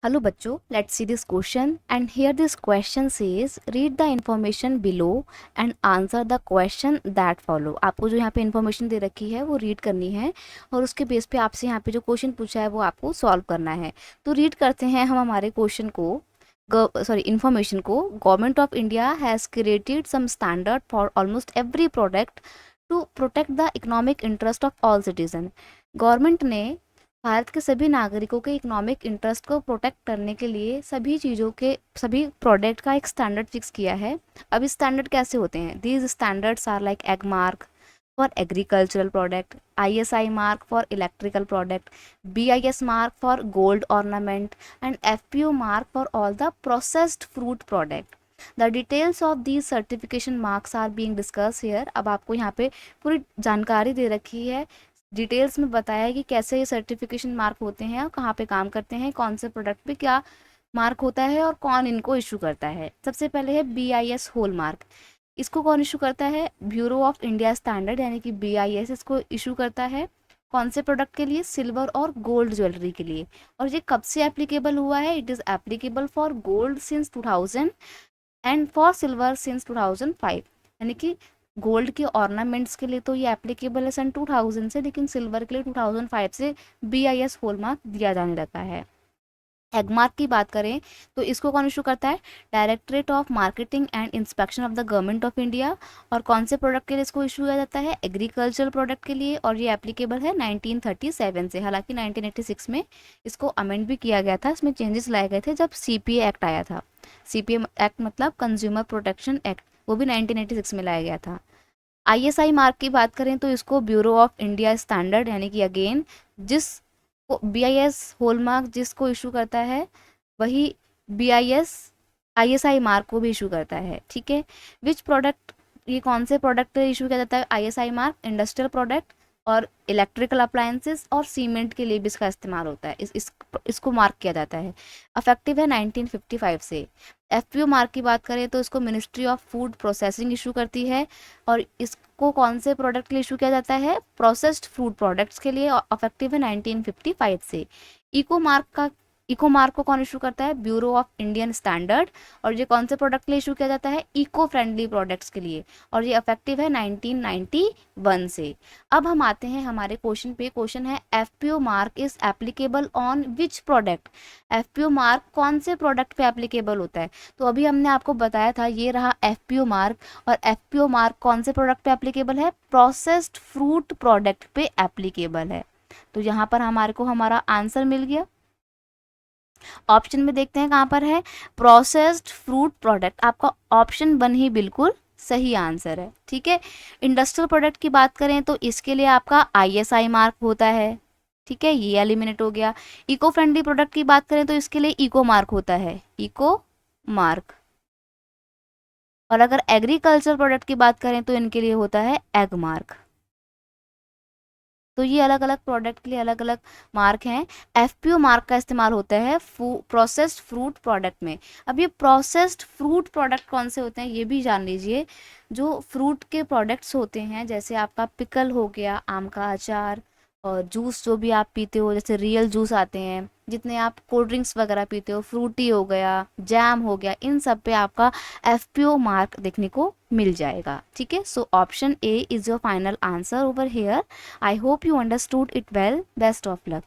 Hello बच्चों, let's see this question and here this question says read the information below and answer the question that follow। आपको जो यहाँ पे information दे रखी है वो रीड करनी है और उसके बेस पे आपसे यहाँ पे जो क्वेश्चन पूछा है वो आपको सॉल्व करना है। तो रीड करते हैं हम हमारे क्वेश्चन को, इन्फॉर्मेशन को। Government of India has created some standard for almost every product to protect the economic interest of all citizen. Government ने भारत के सभी नागरिकों के इकोनॉमिक इंटरेस्ट को प्रोटेक्ट करने के लिए सभी चीज़ों के सभी प्रोडक्ट का एक स्टैंडर्ड फिक्स किया है। अब इस स्टैंडर्ड कैसे होते हैं? These standards are like Agmark for agricultural product, ISI mark for electrical product, BIS mark for gold ornament and FPO mark for all the processed fruit product. The details of these certification marks are being discuss here. अब आपको यहाँ पे पूरी जानकारी दे रखी है, details में बताया है कि कैसे ये सर्टिफिकेशन मार्क होते हैं और कहाँ पे काम करते हैं, कौन से प्रोडक्ट पे क्या मार्क होता है और कौन इनको इशू करता है। सबसे पहले है BIS होल मार्क। इसको कौन इशू करता है? ब्यूरो ऑफ इंडिया स्टैंडर्ड यानी कि BIS इसको इशू करता है। कौन से प्रोडक्ट के लिए? सिल्वर और गोल्ड ज्वेलरी के लिए। और ये कब से एप्लीकेबल हुआ है? It is applicable for gold since 2000 and for silver since 2005। यानी कि गोल्ड के ऑर्नामेंट्स के लिए तो ये एप्लीकेबल है सन 2000 से, लेकिन सिल्वर के लिए 2005 से BIS हॉलमार्क दिया जाने लगा है। एगमार्क की बात करें तो इसको कौन इशू करता है? Directorate of marketing and inspection of the government of India. और कौन से प्रोडक्ट के लिए इसको इशू किया जाता है? एग्रीकल्चरल प्रोडक्ट के लिए। और ये एप्लीकेबल है 1937 से। हालांकि 1986 में इसको अमेंड भी किया गया था, इसमें चेंजेस लाए गए थे जब CPA एक्ट आया था। CPA एक्ट मतलब कंज्यूमर प्रोटेक्शन एक्ट, वो भी 1986 में लाया गया था। ISI मार्क की बात करें तो इसको ब्यूरो ऑफ इंडिया स्टैंडर्ड यानी कि अगेन जिस BIS हॉलमार्क जिसको इशू करता है वही BIS ISI मार्क को भी इशू करता है। ठीक है, विच प्रोडक्ट, ये कौन से प्रोडक्ट इशू किया जाता है ISI मार्क? इंडस्ट्रियल प्रोडक्ट और इलेक्ट्रिकल अप्लायंसेस और सीमेंट के लिए भी इसका इस्तेमाल होता है। इसको मार्क किया जाता है। अफेक्टिव है 1955 से। FPO मार्क की बात करें तो इसको ministry of food processing issue करती है। और इसको कौन से प्रोडक्ट के लिए इशू किया जाता है? प्रोसेस्ड फूड प्रोडक्ट्स के लिए। अफेक्टिव है 1955 से। इको मार्क को कौन इशू करता है? Bureau of Indian standard. और ये कौन से प्रोडक्ट के लिए इशू किया जाता है? इको फ्रेंडली प्रोडक्ट्स के लिए। और ये इफेक्टिव है 1991 से। अब हम आते हैं हमारे क्वेश्चन पे। क्वेश्चन है FPO mark is applicable on which product. FPO mark कौन से प्रोडक्ट पे एप्लीकेबल होता है? तो अभी हमने आपको बताया था, ये रहा FPO मार्क। और FPO मार्क कौन से प्रोडक्ट पे एप्लीकेबल है? प्रोसेस्ड फ्रूट प्रोडक्ट पे एप्लीकेबल है। तो यहाँ पर हमारे को हमारा आंसर मिल गया। ऑप्शन में देखते हैं कहाँ पर है, प्रोसेस्ड फ्रूट प्रोडक्ट। आपका ऑप्शन 1 ही बिल्कुल सही आंसर है। ठीक है, इंडस्ट्रियल प्रोडक्ट की बात करें तो इसके लिए आपका ISI मार्क होता है। ठीक है, ये एलिमिनेट हो गया। इको फ्रेंडली प्रोडक्ट की बात करें तो इसके लिए इको मार्क होता है, इको मार्क। और अगर एग्रीकल्चर प्रोडक्ट की बात करें तो इनके लिए होता है एग मार्क। तो ये अलग अलग प्रोडक्ट के लिए अलग अलग मार्क हैं। FPO मार्क का इस्तेमाल होता है प्रोसेस्ड फ्रूट प्रोडक्ट में। अब ये प्रोसेस्ड फ्रूट प्रोडक्ट कौन से होते हैं ये भी जान लीजिए। जो फ्रूट के प्रोडक्ट्स होते हैं, जैसे आपका पिकल हो गया, आम का अचार, और जूस जो भी आप पीते हो, जैसे रियल जूस आते हैं, जितने आप कोल्ड ड्रिंक्स वगैरह पीते हो, फ्रूटी हो गया, जैम हो गया, इन सब पे आपका FPO मार्क देखने को मिल जाएगा। ठीक है, so option A is your final answer over here. I hope you understood it well. Best of luck.